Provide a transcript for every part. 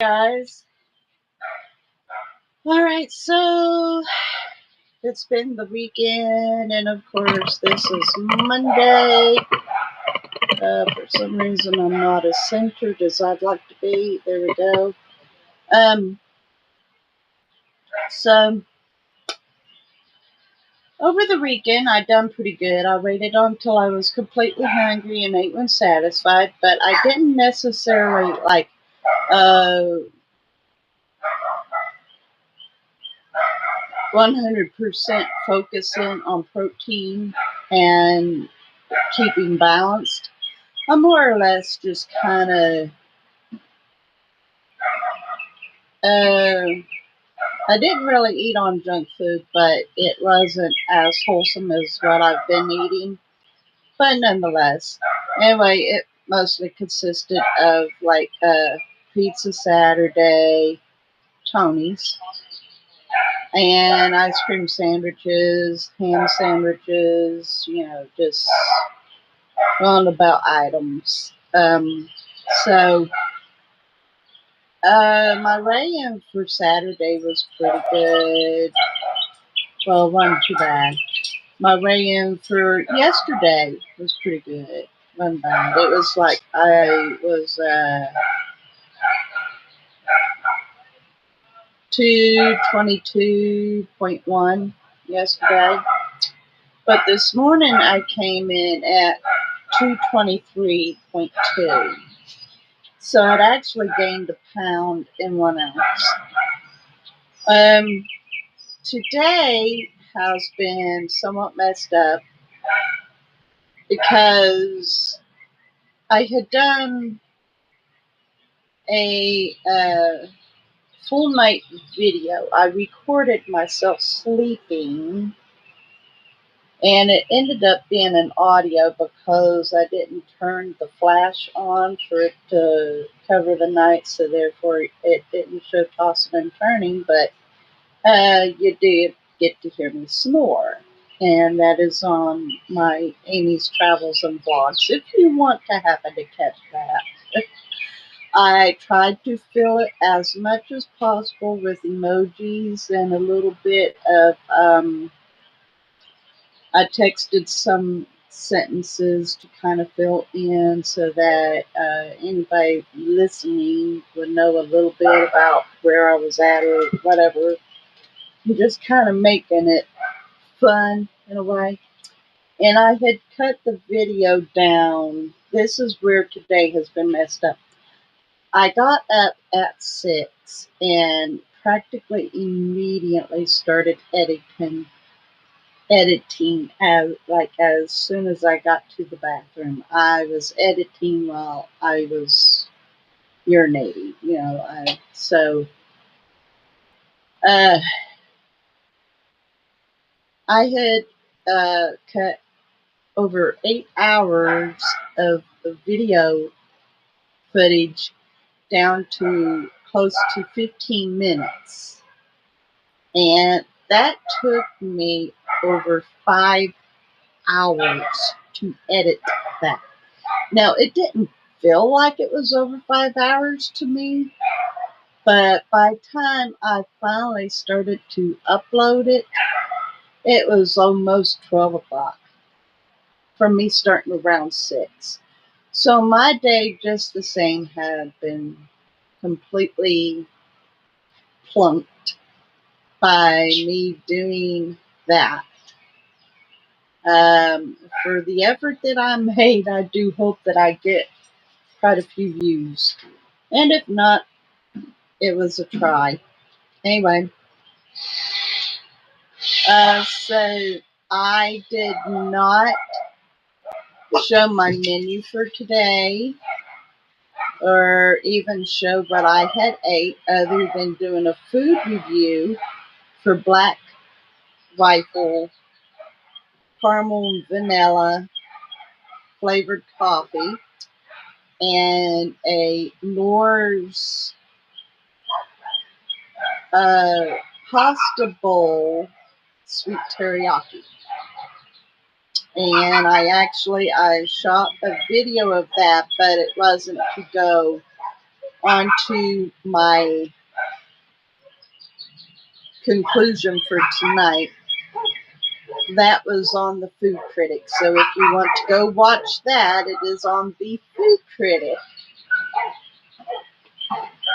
Guys. All right, so it's been the weekend, and of course, this is Monday. For some reason, I'm not as centered as I'd like to be. There we go. So over the weekend, I done pretty good. I waited until I was completely hungry and ate when satisfied, but I didn't necessarily uh 100% focusing on protein and keeping balanced. I more or less just kind of, uh, I didn't really eat on junk food, but it wasn't as wholesome as what I've been eating. But nonetheless, anyway, it mostly consisted of pizza Saturday, Tony's, and ice cream sandwiches, ham sandwiches, just roundabout items. So my weigh-in for Saturday was pretty good. Well, it wasn't too bad. My weigh-in for yesterday was pretty good. Wasn't bad. It was like I was 222.1 yesterday. But this morning I came in at 223.2. So it actually gained a pound in 1 ounce. Today has been somewhat messed up because I had done a full night video. I recorded myself sleeping, and it ended up being an audio because I didn't turn the flash on for it to cover the night, so therefore it didn't show tossing and turning, but you did get to hear me snore. And that is on my Amy's Travels and Vlogs, if you want to happen to catch that. I tried to fill it as much as possible with emojis and a little bit of, I texted some sentences to kind of fill in so that anybody listening would know a little bit about where I was at or whatever. Just kind of making it fun in a way. And I had cut the video down. This is where today has been messed up. I got up at 6 and practically immediately started editing as soon as I got to the bathroom. I was editing while I was urinating, uh, I had cut over 8 hours of video footage down to close to 15 minutes. And that took me over 5 hours to edit that. Now, it didn't feel like it was over 5 hours to me, but by the time I finally started to upload it, it was almost 12 o'clock from me starting around 6. So my day, just the same, had been completely plunked by me doing that. For the effort that I made, I do hope that I get quite a few views. And if not, it was a try. Anyway, so I did not show my menu for today or even show what I had ate other than doing a food review for Black Rifle caramel and vanilla flavored coffee and a Noor's pasta bowl sweet teriyaki. And I shot a video of that, but it wasn't to go on to my conclusion for tonight. That was on the Food Critic. So if you want to go watch that, it is on the Food Critic.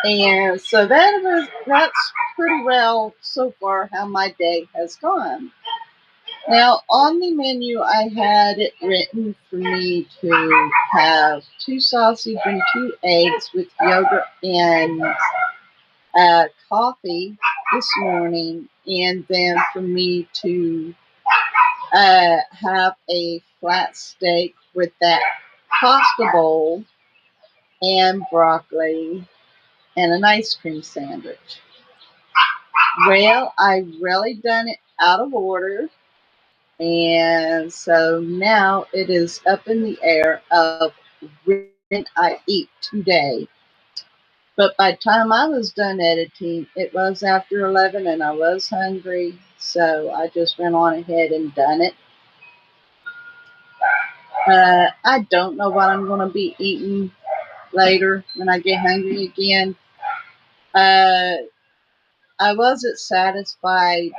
And so that's pretty well so far how my day has gone. Now on the menu I had it written for me to have 2 sausage and 2 eggs with yogurt and coffee this morning, and then for me to have a flat steak with that pasta bowl and broccoli and an ice cream sandwich. Well, I really done it out of order, and so now it is up in the air of when I eat today. But by the time I was done editing, it was after 11 and I was hungry, so I just went on ahead and done it. I don't know what I'm going to be eating later when I get hungry again. I wasn't satisfied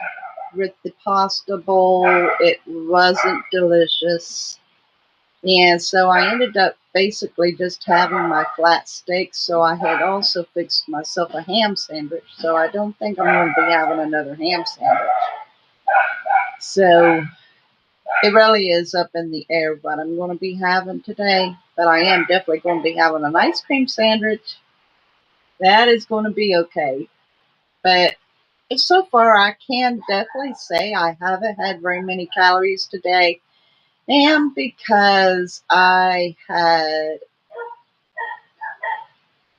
with the pasta bowl. It wasn't delicious. And so I ended up basically just having my flat steak. So I had also fixed myself a ham sandwich. So I don't think I'm going to be having another ham sandwich. So it really is up in the air what I'm going to be having today. But I am definitely going to be having an ice cream sandwich. That is going to be okay. But so far, I can definitely say I haven't had very many calories today. And because I had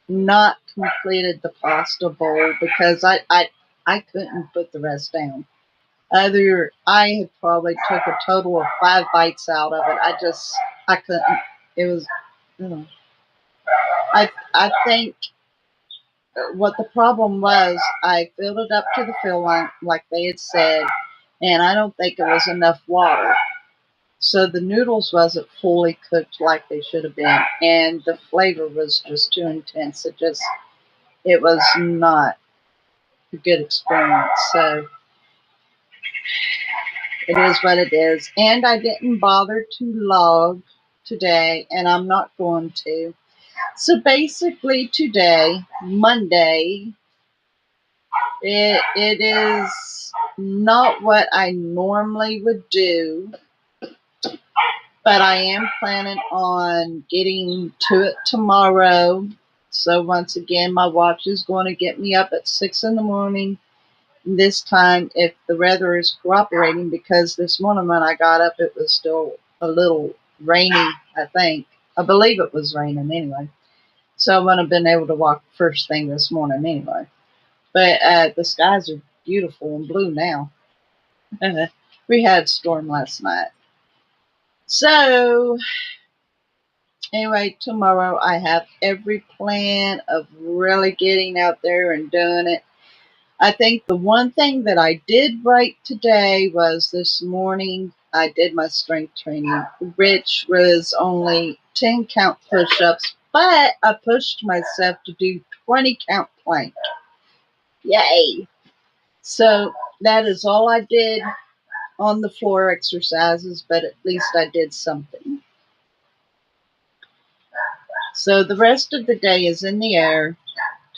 not completed the pasta bowl because I couldn't put the rest down. I had probably took a total of 5 bites out of it. I couldn't. It was, you know, I think what the problem was, I filled it up to the fill line like they had said, and I don't think it was enough water. So the noodles wasn't fully cooked like they should have been, and the flavor was just too intense. It was not a good experience. So it is what it is. And I didn't bother to log today, and I'm not going to. So basically today, Monday, it is not what I normally would do, but I am planning on getting to it tomorrow. So once again, my watch is going to get me up at 6 in the morning. This time, if the weather is cooperating, because this morning when I got up, it was still a little rainy, I think. I believe it was raining anyway. So I wouldn't have been able to walk first thing this morning anyway. But the skies are beautiful and blue now. We had a storm last night. So anyway, tomorrow I have every plan of really getting out there and doing it. I think the one thing that I did right today was this morning I did my strength training, which was only 10 count push-ups, but I pushed myself to do 20 count plank. Yay! So that is all I did on the floor exercises, but at least I did something. So the rest of the day is in the air.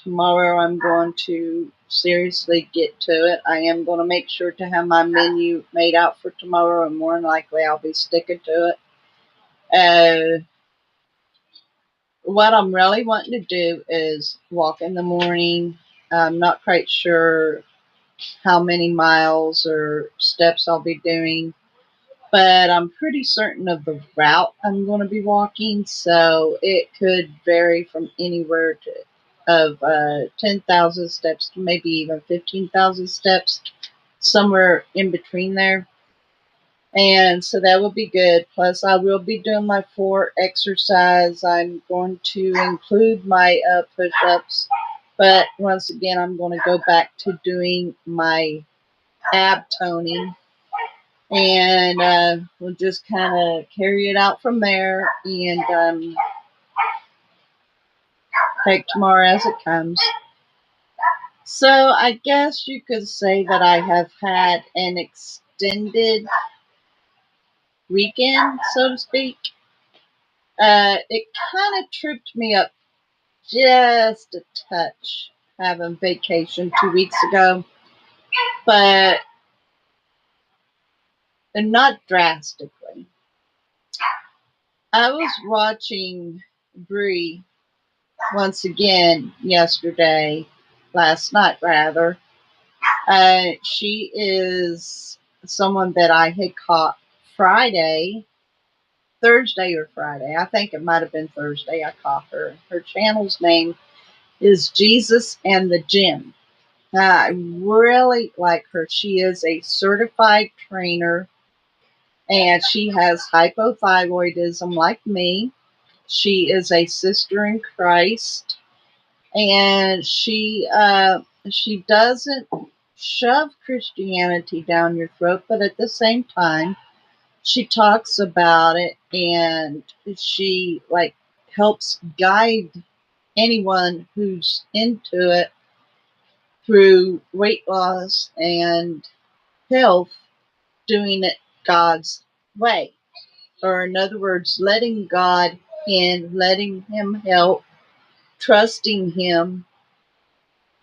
Tomorrow I'm going to seriously get to it. I am going to make sure to have my menu made out for tomorrow, and more than likely I'll be sticking to it. What I'm really wanting to do is walk in the morning. I'm not quite sure how many miles or steps I'll be doing, but I'm pretty certain of the route I'm going to be walking, so it could vary from anywhere of 10,000 steps to maybe even 15,000 steps, somewhere in between there. And so that will be good. Plus, I will be doing my floor exercise. I'm going to include my push-ups, but once again, I'm going to go back to doing my ab toning. And we'll just kind of carry it out from there. And take tomorrow as it comes. So I guess you could say that I have had an extended weekend, so to speak. It kind of tripped me up just a touch having vacation 2 weeks ago, but not drastically. I was watching Bree once again last night rather. She is someone that I had caught Thursday or Friday. I think it might have been Thursday I caught her. Her channel's name is Jesus and the Gym. I really like her. She is a certified trainer and she has hypothyroidism like me. She is a sister in Christ and she doesn't shove Christianity down your throat, but at the same time, she talks about it and she helps guide anyone who's into it through weight loss and health, doing it God's way. Or in other words, letting God in, letting Him help, trusting Him,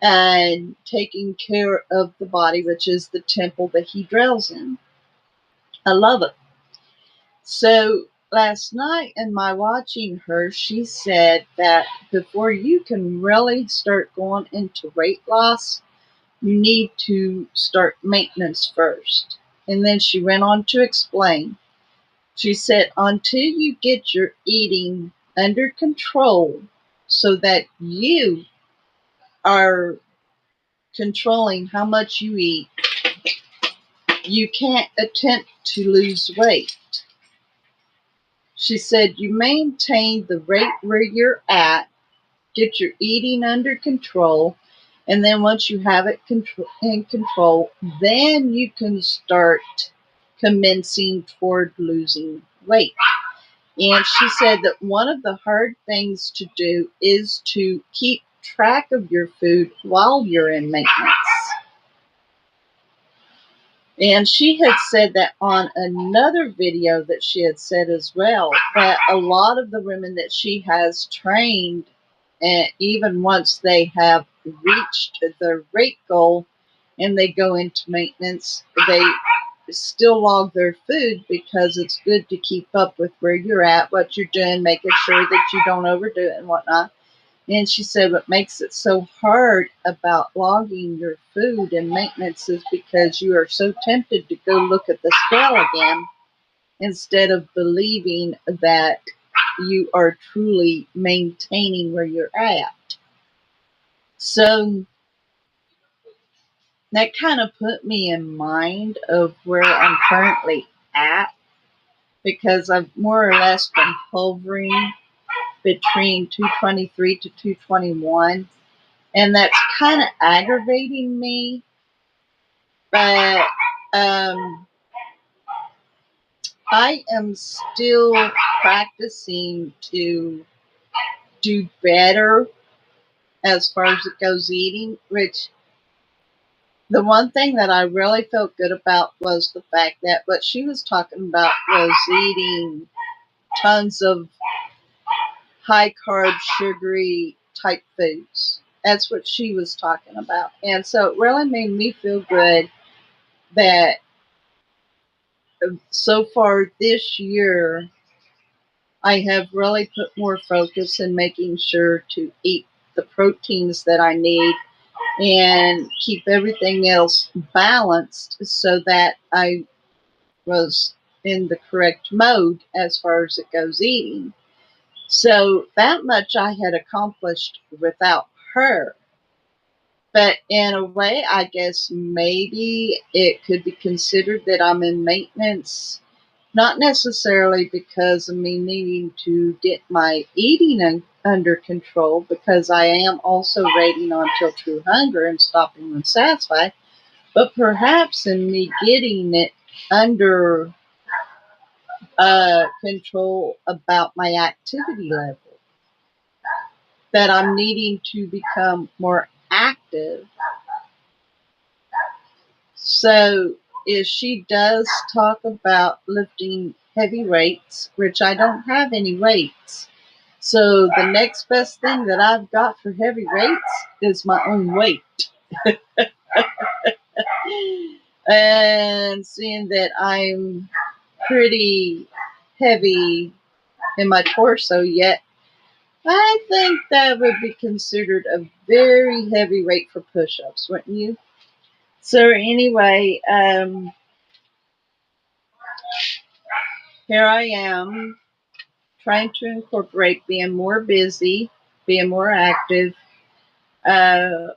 and taking care of the body, which is the temple that He dwells in. I love it. So last night in my watching her, she said that before you can really start going into weight loss, you need to start maintenance first. And then she went on to explain. She said, until you get your eating under control so that you are controlling how much you eat, you can't attempt to lose weight. She said, you maintain the rate where you're at, get your eating under control, and then once you have it in control, then you can start commencing toward losing weight. And she said that one of the hard things to do is to keep track of your food while you're in maintenance. And she had said that on another video that she had said as well, that a lot of the women that she has trained, and even once they have reached their weight goal and they go into maintenance, they still log their food because it's good to keep up with where you're at, what you're doing, making sure that you don't overdo it and whatnot. And she said what makes it so hard about logging your food and maintenance is because you are so tempted to go look at the scale again instead of believing that you are truly maintaining where you're at. So that kind of put me in mind of where I'm currently at, because I've more or less been hovering between 223 to 221. And that's kind of aggravating me. But I am still practicing to do better as far as it goes eating, which the one thing that I really felt good about was the fact that what she was talking about was eating tons of high carb, sugary type foods. That's what she was talking about. And so it really made me feel good that so far this year, I have really put more focus in making sure to eat the proteins that I need and keep everything else balanced so that I was in the correct mode as far as it goes eating. So that much I had accomplished without her. But in a way, I guess maybe it could be considered that I'm in maintenance, not necessarily because of me needing to get my eating under control, because I am also rating on Till True Hunger and stopping when satisfied, but perhaps in me getting it under control about my activity level. that I'm needing to become more active. So if she does talk about lifting heavy weights, which I don't have any weights. So the next best thing that I've got for heavy weights is my own weight. And seeing that I'm pretty heavy in my torso yet, I think that would be considered a very heavy weight for push-ups, wouldn't you? So anyway, here I am trying to incorporate being more busy, being more active,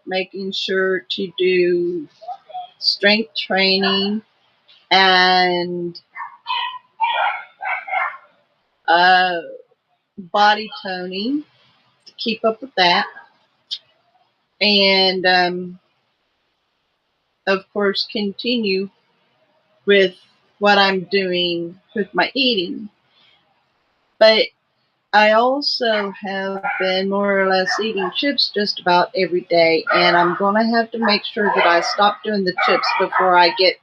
making sure to do strength training and uh, body toning to keep up with that. And of course, continue with what I'm doing with my eating. But I also have been more or less eating chips just about every day, and I'm going to have to make sure that I stop doing the chips before I get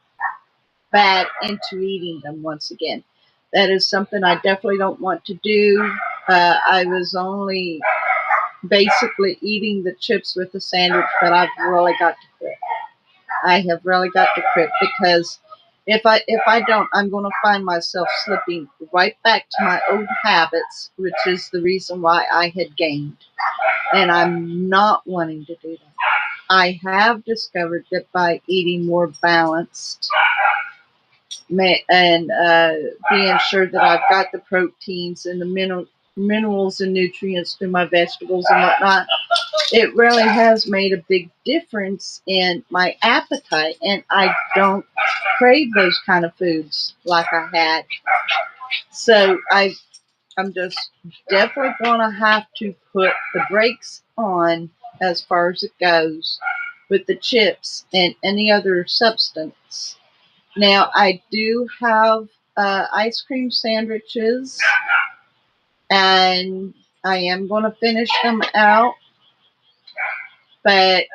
back into eating them once again. That is something I definitely don't want to do. I was only basically eating the chips with the sandwich, but I've really got to quit. I have really got to quit because if I don't, I'm going to find myself slipping right back to my old habits, which is the reason why I had gained. And I'm not wanting to do that. I have discovered that by eating more balanced and being sure that I've got the proteins and the minerals and nutrients through my vegetables and whatnot, it really has made a big difference in my appetite, and I don't crave those kind of foods like I had. So I'm just definitely going to have to put the brakes on as far as it goes with the chips and any other substance. Now, I do have ice cream sandwiches, and I am going to finish them out. But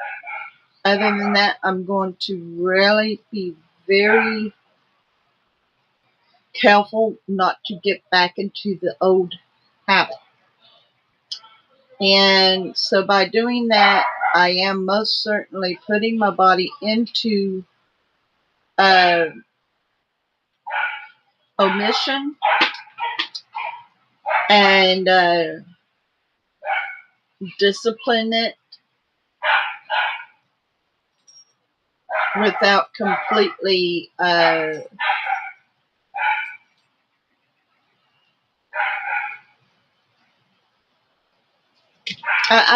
other than that, I'm going to really be very careful not to get back into the old habit. And so by doing that, I am most certainly putting my body into uh, omission and discipline it without completely I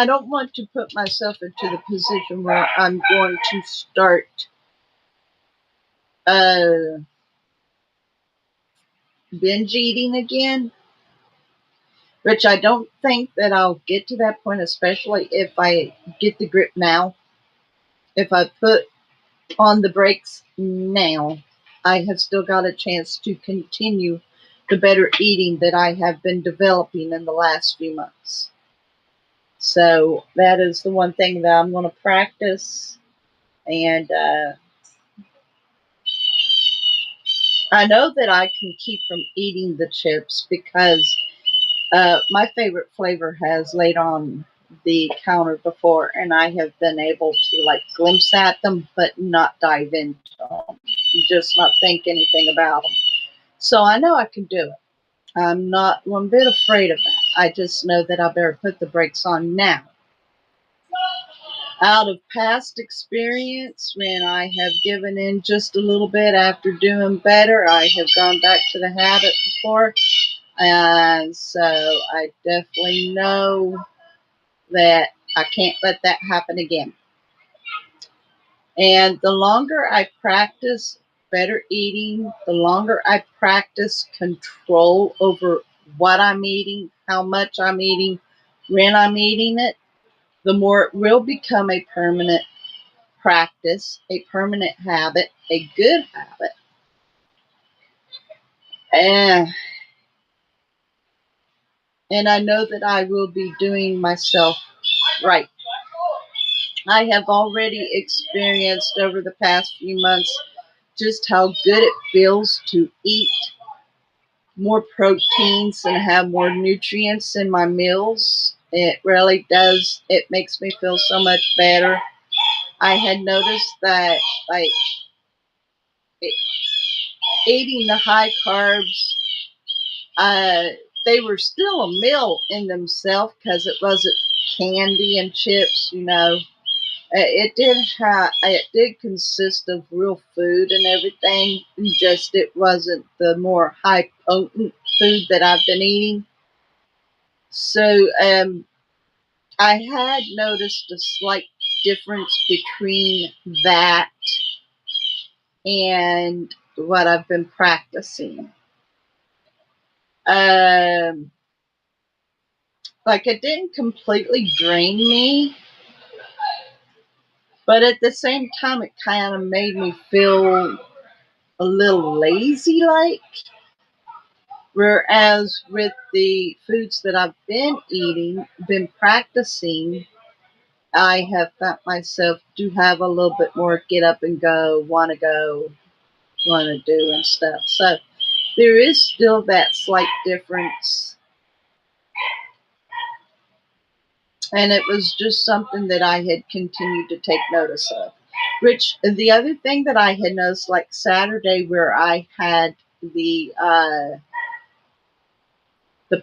don't want to put myself into the position where I'm going to start uh, binge eating again, which I don't think that I'll get to that point, especially if I get the grip now. If I put on the brakes now, I have still got a chance to continue the better eating that I have been developing in the last few months. So that is the one thing that I'm going to practice. And I know that I can keep from eating the chips because my favorite flavor has laid on the counter before, and I have been able to like glimpse at them, but not dive into them, just not think anything about them. So I know I can do it. I'm not one bit afraid of that. I just know that I better put the brakes on now. Out of past experience, when I have given in just a little bit after doing better, I have gone back to the habit before. And so I definitely know that I can't let that happen again. And the longer I practice better eating, the longer I practice control over what I'm eating, how much I'm eating, when I'm eating it, the more it will become a permanent practice, a permanent habit, a good habit. And I know that I will be doing myself Right. I have already experienced over the past few months just how good it feels to eat more proteins and have more nutrients in my meals. It really does. It makes me feel so much better. I had noticed that, like, e- eating the high carbs, uh, they were still a meal in themselves because it wasn't candy and chips, you know. It did consist of real food and everything. Just it wasn't the more high potent food that I've been eating. So I had noticed a slight difference between that and what I've been practicing. Um, like it didn't completely drain me, but at the same time, it kind of made me feel a little lazy like. Whereas with the foods that I've been eating, been practicing, I have found myself to have a little bit more get up and go, want to do and stuff. So there is still that slight difference. And it was just something that I had continued to take notice of. Which the other thing that I had noticed, like Saturday, where I had the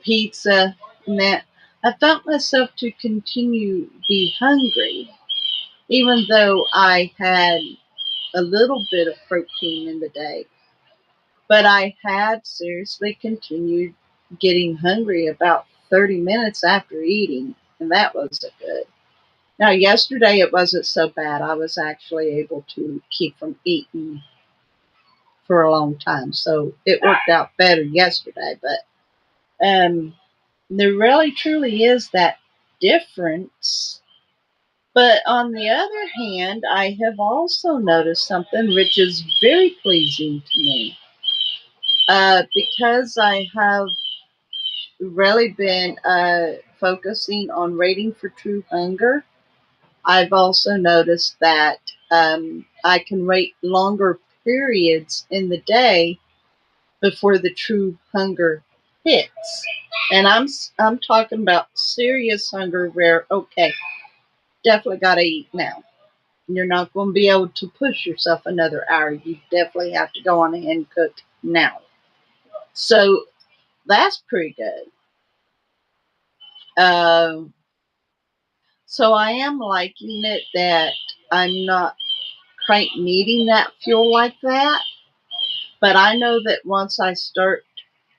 pizza and that, I felt myself to continue be hungry, even though I had a little bit of protein in the day. But I had seriously continued getting hungry about 30 minutes after eating, and that wasn't good. Now, yesterday it wasn't so bad. I was actually able to keep from eating for a long time, so it worked out better yesterday. But there really truly is that difference. But on the other hand, I have also noticed something which is very pleasing to me. Because I have really been focusing on rating for true hunger, I've also noticed that I can rate longer periods in the day before the true hunger hits. And I'm talking about serious hunger where, okay, definitely got to eat now. You're not going to be able to push yourself another hour. You definitely have to go on ahead and cook now. So that's pretty good. Um, so I am liking it that I'm not quite needing that fuel like that. But I know that once I start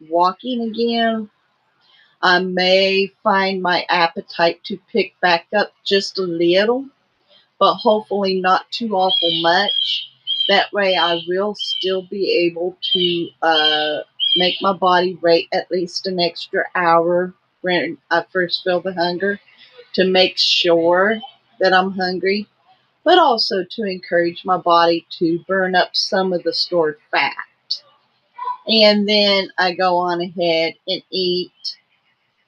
walking again, I may find my appetite to pick back up just a little, but hopefully not too awful much. That way I will still be able to make my body wait at least an extra hour when I first feel the hunger to make sure that I'm hungry, but also to encourage my body to burn up some of the stored fat. And then I go on ahead and eat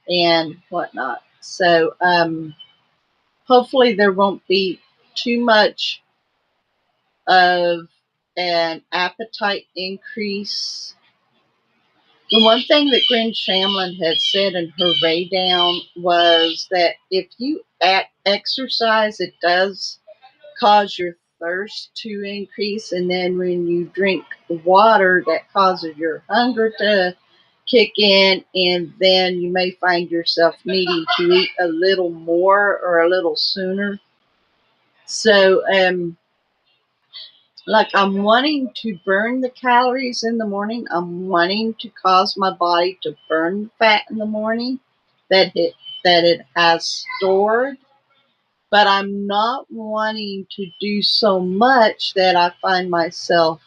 and whatnot. So hopefully there won't be too much of an appetite increase. The one thing that Gwen Shamlin had said in her Ray Down was that if you exercise, it does cause your thirst to increase, and then when you drink water, that causes your hunger to kick in, and then you may find yourself needing to eat a little more or a little sooner. So, like I'm wanting to burn the calories in the morning. I'm wanting to cause my body to burn the fat in the morning that it has stored. But I'm not wanting to do so much that I find myself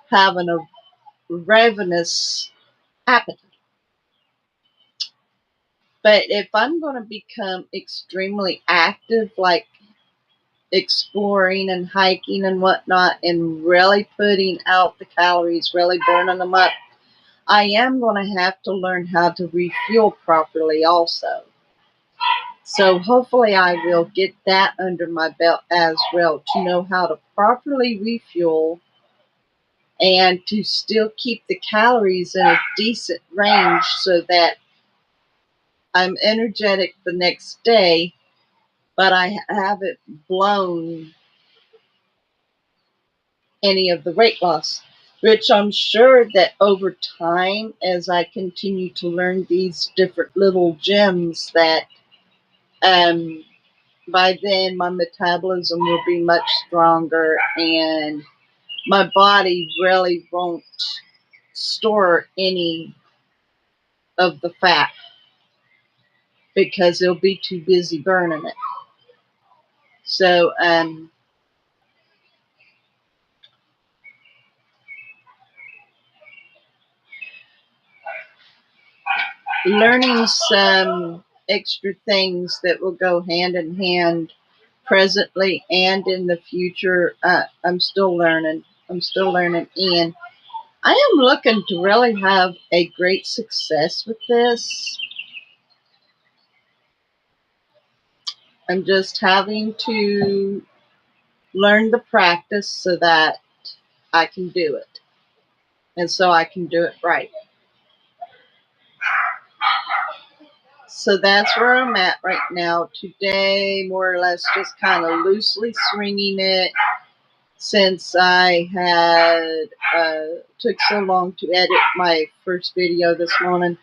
having a ravenous appetite. But if I'm going to become extremely active, like exploring and hiking and whatnot, and really putting out the calories, really burning them up, I am going to have to learn how to refuel properly also. So hopefully I will get that under my belt as well, to know how to properly refuel and to still keep the calories in a decent range so that I'm energetic the next day, but I haven't blown any of the weight loss, which I'm sure that over time, as I continue to learn these different little gems, that um, by then my metabolism will be much stronger and my body really won't store any of the fat because it'll be too busy burning it. So, learning some extra things that will go hand in hand presently and in the future. I'm still learning. I'm still learning. And I am looking to really have a great success with this. I'm just having to learn the practice so that I can do it. And so I can do it right. So that's where I'm at right now. Today, more or less, just kind of loosely swinging it since I had took so long to edit my first video this morning.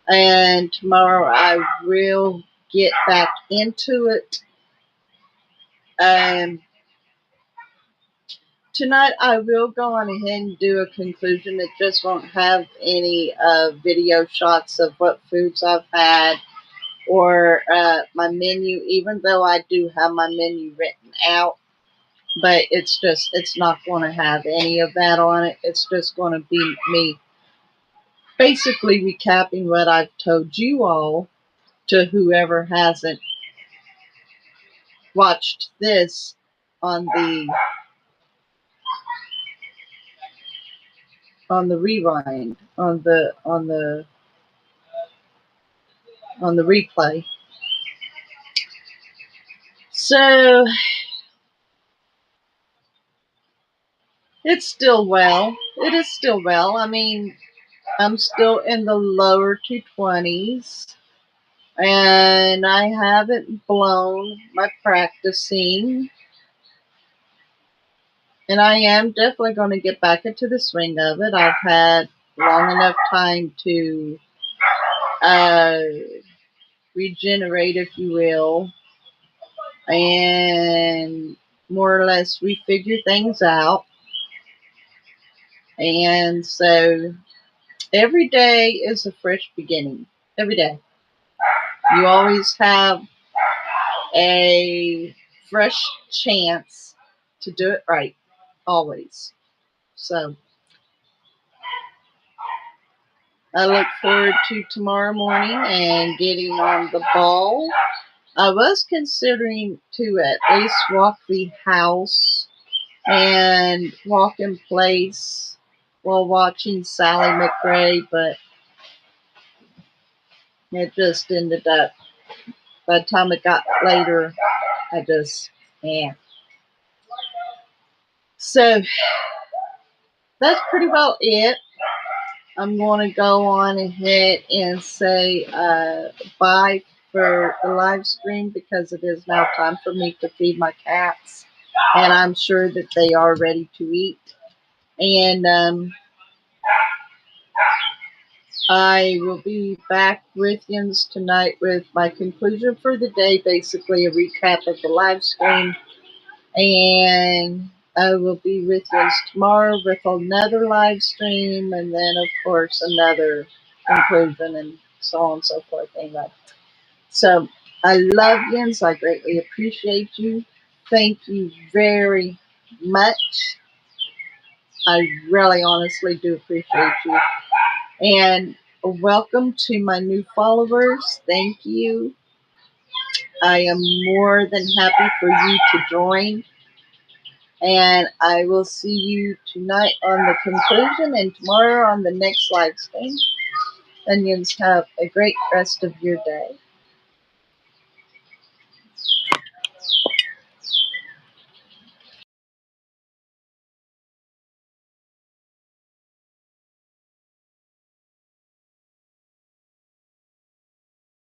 And tomorrow I will get back into it. Tonight I will go on ahead and do a conclusion. It just won't have any video shots of what foods I've had or my menu, even though I do have my menu written out. But it's not going to have any of that on it. It's just going to be me basically recapping what I've told you all, to whoever hasn't watched this on the rewind, on the replay. So it's still well. It is still well. I mean, I'm still in the lower 220s, and I haven't blown my practicing. And I am definitely going to get back into the swing of it. I've had long enough time to regenerate, if you will, and more or less refigure things out. And so every day is a fresh beginning. Every day. You always have a fresh chance to do it right. Always. So I look forward to tomorrow morning and getting on the ball. I was considering to at least walk the house and walk in place while watching Sally McRae, but it just ended up, by the time it got later, I just, yeah. So that's pretty well it. I'm going to go on ahead and say bye for the live stream, because it is now time for me to feed my cats, and I'm sure that they are ready to eat. And I will be back with you tonight with my conclusion for the day, basically a recap of the live stream. And I will be with you tomorrow with another live stream, and then, of course, another conclusion, and so on and so forth. Anyway, so I love you. I greatly appreciate you. Thank you very much. I really honestly do appreciate you. And welcome to my new followers. Thank you. I am more than happy for you to join. And I will see you tonight on the conclusion and tomorrow on the next live stream. Onions, have a great rest of your day.